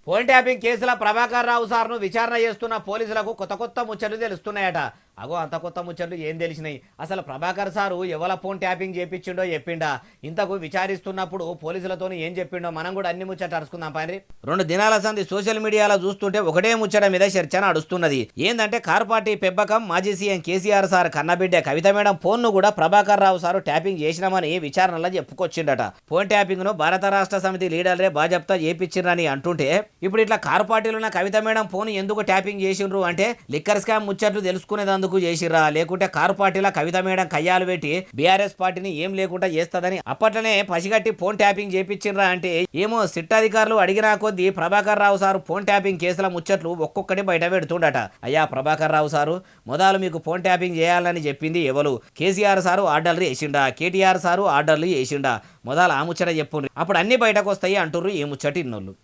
Phone tapping కేసుల ప్రభాకర్ రావు సార్ను విచారణ చేస్తున్న పోలీసులకు కొత్త కొత్త ముచ్చట్లు తెలుస్తున్నాయట. అగో అంత కొత్త ముచ్చట్లు ఏం తెలిసినాయి? అసలు ప్రభాకర్ సారు ఎవల ఫోన్ ట్యాపింగ్ చేపించిండో చెప్పిండా? ఇంతకు విచారిస్తున్నప్పుడు పోలీసులతో ఏం చెప్పిండో మనం కూడా అన్ని ముచ్చట అరుచుకుందాం పని. 2 దినాల సంది సోషల్ మీడియాలో చూస్తుంటే ఒకటే ముచ్చట మీద చర్చ నడుస్తున్నది. ఏందంటే కార్ పార్టీ పెబ్బకం మాజీ సీఎం కేసీఆర్ సార్ కన్నబిడ్డ కవిత మేడం ఫోన్ ను కూడా ప్రభాకర్ రావు సారు ట్యాపింగ్ చేసినామని విచారణలో చెప్పుకొచ్చిండట. ఫోన్ ట్యాపింగ్ ను భారత రాష్ట్ర సమితి లీడర్లే బాజప్తా చేపించిండ్రని అంటుంటే ఇప్పుడు ఇట్లా కారు పార్టీలో ఉన్న కవిత మేడం ఫోన్ ఎందుకు ట్యాపింగ్ చేసిండ్రు అంటే లిక్కర్ స్కామ్ ముచ్చట్లు తెలుసుకునేందుకు చేసిర్రా, లేకుంటే కారు పార్టీలో కవిత మేడం కయ్యాలు పెట్టి బీఆర్ఎస్ పార్టీని ఏం లేకుండా చేస్తదని అప్పట్లోనే పసిగట్టి ఫోన్ ట్యాపింగ్ చేపించిండ్రా అంటే ఏమో సిట్ అధికారులు అడిగినా కొద్దీ Prabhakar Rao sir phone tapping కేసుల ముచ్చట్లు ఒక్కొక్కటి బయట పెడుతుండట. అయ్యా ప్రభాకర్ రావు సారు, మొదలు మీకు ఫోన్ ట్యాపింగ్ చేయాలని చెప్పింది ఎవరు? కేసీఆర్ సారు ఆర్డర్లు వేసిండా? కేటీఆర్ సారు ఆర్డర్లు వేసిండా? మొదలు ఆ ముచ్చట చెప్పుండ్రి, అప్పుడు అన్ని బయటకు వస్తాయి అంటుర్రు ఈ ముచ్చటి ఇన్నోళ్ళు.